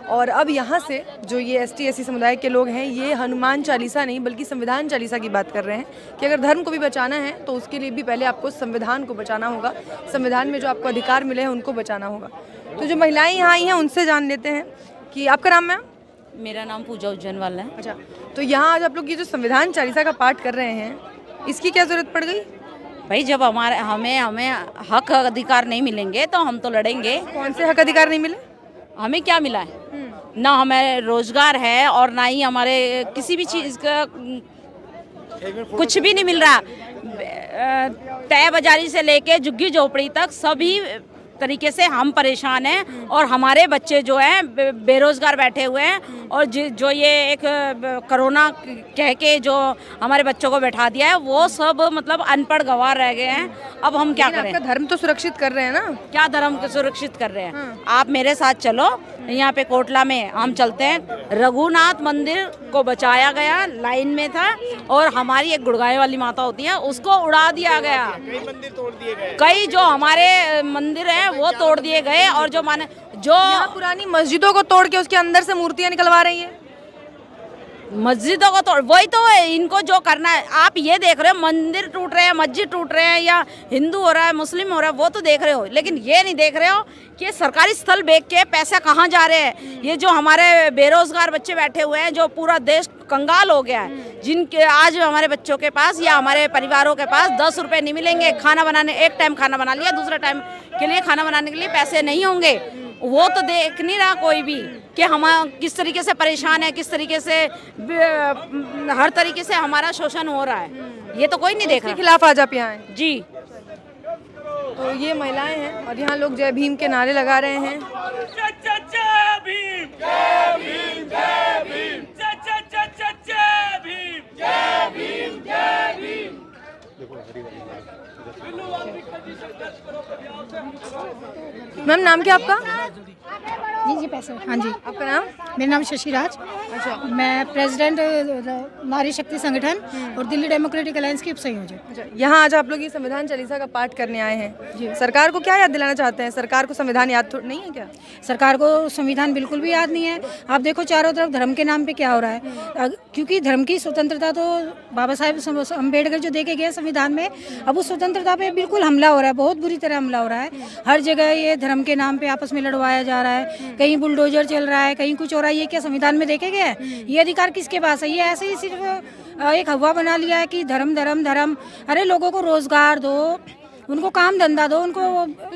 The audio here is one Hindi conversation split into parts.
और अब यहाँ से जो ये ST/SC समुदाय के लोग हैं, ये हनुमान चालीसा नहीं बल्कि संविधान चालीसा की बात कर रहे हैं कि अगर धर्म को भी बचाना है तो उसके लिए भी पहले आपको संविधान को बचाना होगा, संविधान में जो आपको अधिकार मिले हैं उनको बचाना होगा। तो जो महिलाएं यहाँ आई हैं उनसे जान लेते हैं कि आपका नाम मैम? मेरा नाम पूजा उज्जैन है। अच्छा, तो यहाँ आज आप लोग ये जो संविधान चालीसा का पाठ कर रहे हैं, इसकी क्या जरूरत पड़ गई? भाई जब हमें हक अधिकार नहीं मिलेंगे तो हम तो लड़ेंगे। कौन से हक अधिकार नहीं मिले? हमें क्या मिला है? ना हमें रोजगार है और ना ही हमारे किसी भी चीज़ का कुछ भी नहीं मिल रहा। तय बाजारी से लेके झुग्गी झोपड़ी तक सभी तरीके से हम परेशान हैं और हमारे बच्चे जो हैं बेरोजगार बैठे हुए हैं और जो ये एक कोरोना कह के जो हमारे बच्चों को बैठा दिया है वो सब मतलब अनपढ़ गंवार रह गए हैं। अब हम क्या करें? आपका धर्म तो सुरक्षित कर रहे हैं ना? क्या धर्म को सुरक्षित कर रहे हैं? आप मेरे साथ चलो, यहाँ पे कोटला में हम चलते हैं। रघुनाथ मंदिर को बचाया गया, लाइन में था, और हमारी एक गुड़गांव वाली माता होती है उसको उड़ा दिया गया। कई मंदिर तोड़ दिए गए, कई जो हमारे मंदिर हैं वो तोड़ दिए गए और जो पुरानी मस्जिदों को तोड़ के उसके अंदर से मूर्तियां निकलवा रही है। मस्जिदों को तोड़, वही तो है इनको जो करना है। आप ये देख रहे हो मंदिर टूट रहे हैं, मस्जिद टूट रहे हैं, या हिंदू हो रहा है मुस्लिम हो रहा है, वो तो देख रहे हो, लेकिन ये नहीं देख रहे हो कि सरकारी स्थल बेच के पैसा कहाँ जा रहे हैं। ये जो हमारे बेरोजगार बच्चे बैठे हुए हैं, जो पूरा देश कंगाल हो गया है, जिनके आज हमारे बच्चों के पास या हमारे परिवारों के पास 10 रुपए नहीं मिलेंगे खाना बनाने। एक टाइम खाना बना लिया, दूसरा टाइम के लिए खाना बनाने के लिए पैसे नहीं होंगे। वो तो देख नहीं रहा कोई भी कि हम किस तरीके से परेशान है, किस तरीके से हर तरीके से हमारा शोषण हो रहा है। ये तो कोई नहीं देख रहा। खिलाफ आज आप यहाँ आए जी। तो ये महिलाएं हैं और यहाँ लोग जय भीम के नारे लगा रहे हैं। मैम नाम क्या आपका? जी पैसे। हाँ जी, आपका नाम? मेरा नाम शशिराज। अच्छा, मैं प्रेसिडेंट नारी शक्ति संगठन और दिल्ली डेमोक्रेटिक अलायंस की उपसंयोजक। अच्छा, यहाँ आज आप लोग ये संविधान चालीसा का पाठ करने आए हैं। सरकार को क्या याद दिलाना चाहते हैं? सरकार को संविधान याद नहीं है क्या? सरकार को संविधान बिल्कुल भी याद नहीं है। आप देखो चारों तरफ धर्म के नाम पे क्या हो रहा है, क्योंकि धर्म की स्वतंत्रता तो बाबा साहेब अम्बेडकर जो देके गए संविधान में, अब उस स्वतंत्रता पे बिल्कुल हमला हो रहा है, बहुत बुरी तरह हमला हो रहा है। हर जगह ये धर्म के नाम पे आपस में लड़वाया जा रहा है, कहीं बुलडोजर चल रहा है, कहीं कुछ हो रहा है। ये क्या संविधान में देखे गए? ये अधिकार किसके पास है? ये ऐसे ही सिर्फ एक हवा बना लिया है कि धर्म धर्म धर्म। अरे लोगों को रोजगार दो, उनको काम धंधा दो, उनको।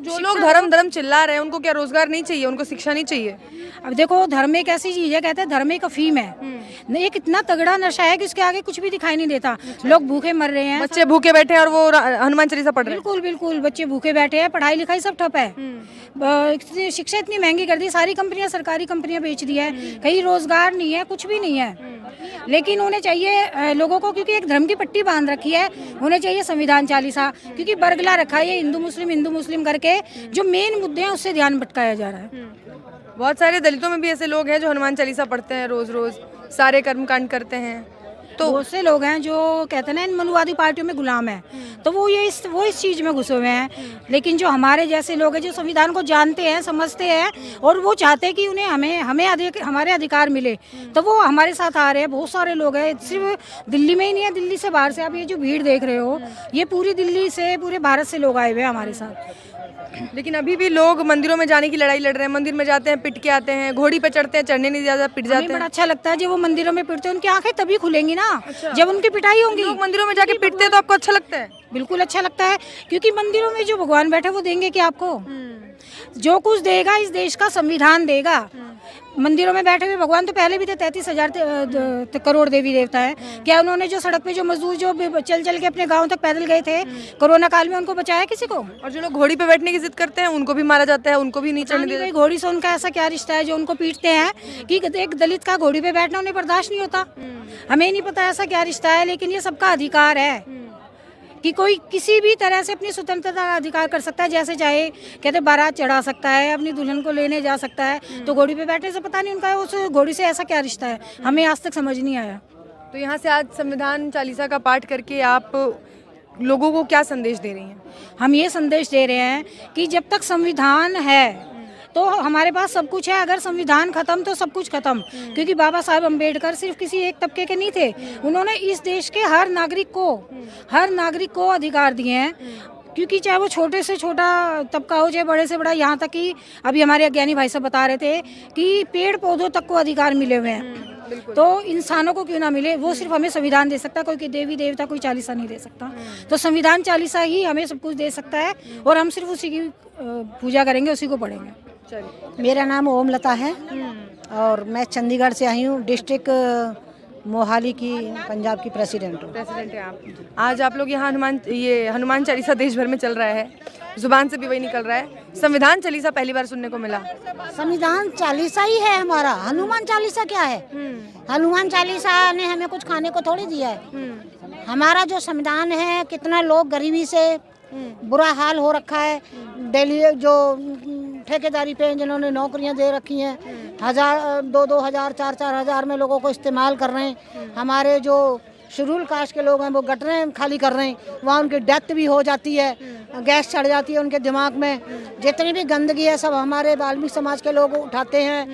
जो लोग धर्म धर्म चिल्ला रहे हैं उनको क्या रोजगार नहीं चाहिए? उनको शिक्षा नहीं चाहिए? अब देखो धर्म एक ऐसी चीज है, कहते हैं धर्म एक अफीम है, नहीं एक इतना तगड़ा नशा है कि उसके आगे कुछ भी दिखाई नहीं देता। लोग भूखे मर रहे हैं, बच्चे भूखे बैठे हैं और वो हनुमान चालीसा पढ़ रहे हैं। बिल्कुल बिल्कुल, बच्चे भूखे बैठे हैं, पढ़ाई लिखाई सब ठप है। शिक्षा इतनी महंगी कर दी, सारी कंपनियां सरकारी कंपनियां बेच दी है, कहीं रोजगार नहीं है, कुछ भी नहीं है। लेकिन उन्हें चाहिए लोगों को, क्योंकि एक धर्म की पट्टी बांध रखी है, उन्हें चाहिए संविधान चालीसा, क्योंकि बरगला रखा है हिंदू मुस्लिम करके। जो मेन मुद्दे हैं उससे ध्यान भटकाया जा रहा है। बहुत सारे दलितों में भी ऐसे लोग हैं जो हनुमान चालीसा पढ़ते हैं, रोज रोज सारे कर्मकांड करते हैं। तो बहुत से लोग हैं जो कहते हैं ना इन मनुवादी पार्टियों में गुलाम है, तो वो इस चीज़ में घुसे हुए हैं। लेकिन जो हमारे जैसे लोग हैं जो संविधान को जानते हैं, समझते हैं, और वो चाहते हैं कि उन्हें हमारे अधिकार मिले, तो वो हमारे साथ आ रहे हैं। बहुत सारे लोग हैं, सिर्फ दिल्ली में ही नहीं है, दिल्ली से बाहर से। आप ये जो भीड़ देख रहे हो, ये पूरी दिल्ली से, पूरे भारत से लोग आए हुए हैं हमारे साथ। लेकिन अभी भी लोग मंदिरों में जाने की लड़ाई लड़ रहे हैं। मंदिर में जाते हैं, पिट के आते हैं, घोड़ी पे चढ़ते हैं, चढ़ने नहीं ज्यादा पिट जाते हैं। बड़ा अच्छा लगता है जब वो मंदिरों में पिटते हैं, उनकी आंखें तभी खुलेंगी ना जब उनकी पिटाई होंगी। लोग मंदिरों में जाके पिटते हैं तो आपको अच्छा लगता है? बिल्कुल अच्छा लगता है, क्योंकि मंदिरों में जो भगवान बैठे वो देंगे कि आपको जो कुछ देगा इस देश का संविधान देगा। मंदिरों में बैठे हुए भगवान तो पहले भी थे, 33,000 करोड़ देवी देवता है। क्या उन्होंने जो सड़क पे जो मजदूर जो चल चल के अपने गांव तक पैदल गए थे कोरोना काल में, उनको बचाया किसी को? और जो लोग घोड़ी पे बैठने की जिद करते हैं उनको भी मारा जाता है, उनको भी नहीं चढ़ने देते। घोड़ी से उनका ऐसा क्या रिश्ता है जो उनको पीटते हैं कि एक दलित का घोड़ी पे बैठना उन्हें बर्दाश्त नहीं होता? हमें नहीं पता ऐसा क्या रिश्ता है, लेकिन ये सबका अधिकार है कि कोई किसी भी तरह से अपनी स्वतंत्रता का अधिकार कर सकता है, जैसे चाहे। कहते बारात चढ़ा सकता है, अपनी दुल्हन को लेने जा सकता है, तो घोड़ी पे बैठने से पता नहीं उनका उस घोड़ी से ऐसा क्या रिश्ता है, हमें आज तक समझ नहीं आया। तो यहाँ से आज संविधान चालीसा का पाठ करके आप लोगों को क्या संदेश दे रही हैं? हम ये संदेश दे रहे हैं कि जब तक संविधान है तो हमारे पास सब कुछ है। अगर संविधान खत्म तो सब कुछ खत्म, क्योंकि बाबा साहेब अम्बेडकर सिर्फ किसी एक तबके के नहीं थे। उन्होंने इस देश के हर नागरिक को अधिकार दिए हैं, क्योंकि चाहे वो छोटे से छोटा तबका हो, चाहे बड़े से बड़ा, यहाँ तक कि अभी हमारे अज्ञानी भाई साहब बता रहे थे कि पेड़ पौधों तक को अधिकार मिले हुए हैं। तो इंसानों को क्यों ना मिले, वो सिर्फ हमें संविधान दे सकता है, कोई देवी देवता कोई चालीसा नहीं दे सकता। तो संविधान चालीसा ही हमें सब कुछ दे सकता है, और हम सिर्फ उसी की पूजा करेंगे, उसी को पढ़ेंगे। मेरा नाम ओमलता है और मैं चंडीगढ़ से आई हूँ, डिस्ट्रिक्ट मोहाली की, पंजाब की प्रेसिडेंट हूँ। प्रेसिडेंट हैं आप। आज आप लोग यहाँ हनुमान चालीसा देश भर में चल रहा है, जुबान से भी वही निकल रहा है। संविधान चालीसा पहली बार सुनने को मिला। संविधान चालीसा ही है हमारा, हनुमान चालीसा क्या है? हनुमान चालीसा ने हमें कुछ खाने को थोड़ी दिया है। हमारा जो संविधान है, कितना लोग गरीबी से बुरा हाल हो रखा है, दिल्ली जो ठेकेदारी पे जिन्होंने नौकरियां दे रखी हैं, 2,000 4,000 में लोगों को इस्तेमाल कर रहे हैं। हमारे जो शेड्यूल कास्ट के लोग हैं वो गटरें खाली कर रहे हैं, वहाँ उनकी डेथ भी हो जाती है, गैस चढ़ जाती है उनके दिमाग में। जितनी भी गंदगी है सब हमारे वाल्मीकि समाज के लोग उठाते हैं,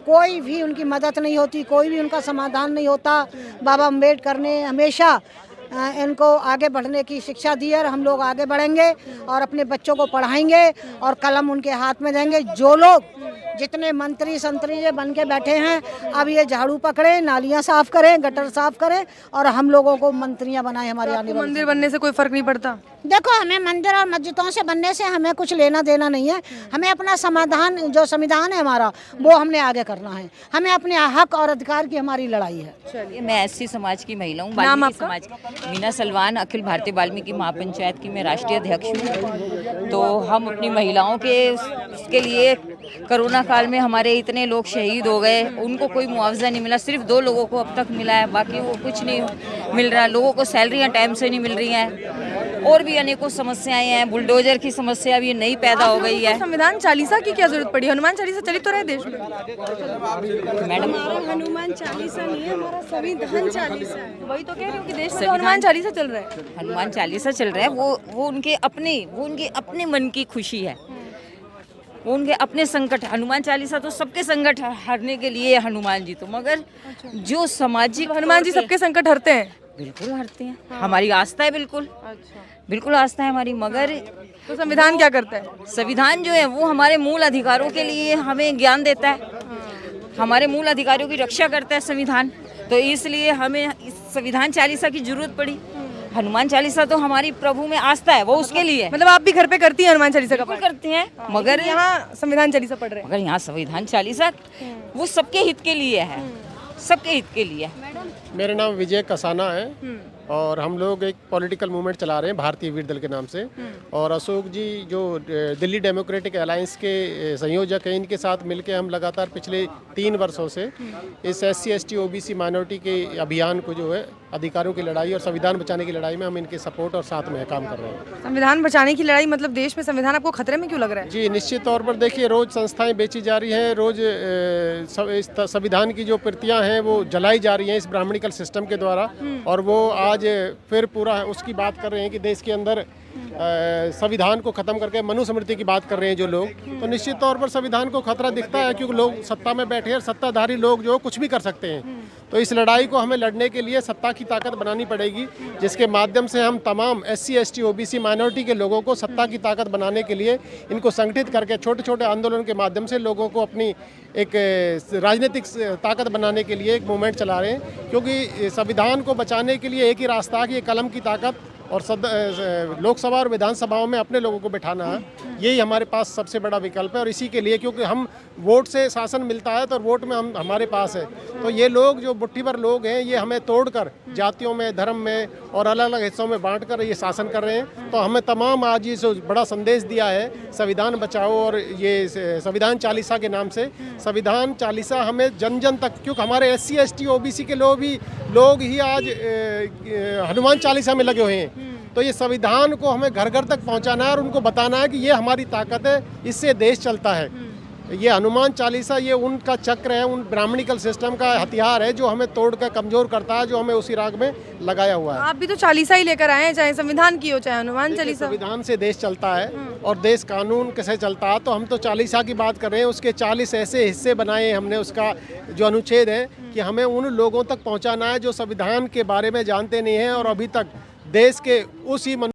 कोई भी उनकी मदद नहीं होती, कोई भी उनका समाधान नहीं होता। बाबा अम्बेडकर ने हमेशा इनको आगे बढ़ने की शिक्षा दी है, और हम लोग आगे बढ़ेंगे और अपने बच्चों को पढ़ाएंगे और कलम उनके हाथ में देंगे। जो लोग जितने मंत्री संतरी बन के बैठे हैं, अब ये झाड़ू पकड़े, नालियां साफ करें, गटर साफ करें, और हम लोगों को मंत्रियां बनाएं हमारे आने वाले। मंदिर बनने से कोई फर्क नहीं पड़ता? देखो, हमें मंदिर और मस्जिदों से बनने से हमें कुछ लेना देना नहीं है। हमें अपना समाधान, जो संविधान है हमारा, वो हमने आगे करना है। हमें अपने हक और अधिकार की हमारी लड़ाई है। चलिए, मैं एससी समाज की महिला हूँ, नाम वाल्मीकि आपका? समाज, मीना सलवान, अखिल भारतीय वाल्मीकि महापंचायत की मैं राष्ट्रीय अध्यक्ष हूँ। तो हम अपनी महिलाओं के लिए कोरोना काल में हमारे इतने लोग शहीद हो गए, उनको कोई मुआवजा नहीं मिला, सिर्फ 2 लोगों को अब तक मिला है, बाकी वो कुछ नहीं मिल रहा। लोगों को सैलरियाँ टाइम से नहीं मिल रही हैं, और भी अनेकों समस्याएं हैं। बुलडोजर की समस्या भी नई पैदा हो गई है। संविधान चालीसा की क्या जरूरत पड़ी? हनुमान चालीसा चली तो रहे देश में। मैडम, हनुमान चालीसा नहीं है, हमारा संविधान चालीसा है। वही तो कह रही हूँ कि देश में तो हनुमान चालीसा चल रहा है। हनुमान चालीसा चल रहा है, वो उनके अपने मन की खुशी है, वो उनके अपने संकट। हनुमान चालीसा तो सबके संकट हरने के लिए हनुमान जी, तो मगर जो सामाजिक, हनुमान जी सबके संकट हरते हैं। बिल्कुल हरते हैं, हमारी आस्था है, बिल्कुल आस्था है हमारी। मगर तो संविधान क्या करता है? संविधान जो है वो हमारे मूल अधिकारों के लिए हमें ज्ञान देता है, हमारे मूल अधिकारों की रक्षा करता है संविधान। तो इसलिए हमें इस संविधान चालीसा की जरूरत पड़ी। हनुमान चालीसा तो हमारी प्रभु में आस्था है, वो उसके लिए। मतलब आप भी घर पे करती हैं हनुमान चालीसा का पाठ? करते हैं, मगर यहाँ संविधान चालीसा पढ़ रहे हैं। मगर यहाँ संविधान चालीसा वो सबके हित के लिए है, सबके हित के लिए। मेरा नाम विजय कसाना है और हम लोग एक पॉलिटिकल मूवमेंट चला रहे हैं भारतीय वीर दल के नाम से। और अशोक जी जो दिल्ली डेमोक्रेटिक अलायंस के संयोजक हैं, इनके साथ मिलकर हम लगातार पिछले 3 वर्षों से इस SC ST OBC माइनॉरिटी के अभियान को, जो है अधिकारों की लड़ाई और संविधान बचाने की लड़ाई में, हम इनके सपोर्ट और साथ में काम कर रहे हैं। संविधान बचाने की लड़ाई मतलब देश में संविधान आपको खतरे में क्यों लग रहा है? जी, निश्चित तौर पर देखिए, रोज संस्थाएं बेची जा रही हैं, रोज संविधान की जो प्रतियां हैं वो जलाई जा रही हैं इस ब्राह्मणिकल सिस्टम के द्वारा, और वो आज फिर पूरा उसकी बात कर रहे हैं कि देश के अंदर संविधान को खत्म करके मनुस्मृति की बात कर रहे हैं जो लोग। तो निश्चित तौर पर संविधान को खतरा दिखता है, क्योंकि लोग सत्ता में बैठे हैं, सत्ताधारी लोग जो कुछ भी कर सकते हैं। तो इस लड़ाई को हमें लड़ने के लिए सत्ता की ताकत बनानी पड़ेगी, जिसके माध्यम से हम तमाम SC ST OBC माइनॉरिटी के लोगों को सत्ता की ताकत बनाने के लिए इनको संगठित करके छोटे छोटे आंदोलन के माध्यम से लोगों को अपनी एक राजनीतिक ताकत बनाने के लिए एक मूवमेंट चला रहे हैं। क्योंकि संविधान को बचाने के लिए एक ही रास्ता है कि कलम की ताकत और लोकसभा और विधानसभाओं में अपने लोगों को बैठाना है, यही हमारे पास सबसे बड़ा विकल्प है। और इसी के लिए, क्योंकि हम वोट से शासन मिलता है, तो वोट में हमारे पास है। तो ये लोग जो मुट्ठी भर लोग हैं, ये हमें तोड़कर जातियों में, धर्म में और अलग अलग हिस्सों में बांटकर ये शासन कर रहे हैं। तो हमें तमाम आज ये जो बड़ा संदेश दिया है संविधान बचाओ और ये संविधान चालीसा के नाम से, संविधान चालीसा हमें जन जन तक, क्योंकि हमारे SC ST OBC के लोग ही आज हनुमान चालीसा में लगे हुए हैं। तो ये संविधान को हमें घर घर तक पहुंचाना है और उनको बताना है कि ये हमारी ताकत है, इससे देश चलता है। ये हनुमान चालीसा ये उनका चक्र है, उन ब्राह्मणिकल सिस्टम का हथियार है जो हमें तोड़कर कमज़ोर करता है, जो हमें उसी राग में लगाया हुआ है। आप भी तो चालीसा ही लेकर आए हैं, चाहे संविधान की हो चाहे हनुमान देखिए, चालीसा। संविधान से देश चलता है और देश कानून कैसे चलता है, तो हम तो चालीसा की बात कर रहे हैं। उसके 40 ऐसे हिस्से बनाए हमने, उसका जो अनुच्छेद है कि हमें उन लोगों तक पहुंचाना है जो संविधान के बारे में जानते नहीं हैं और अभी तक देश के उसी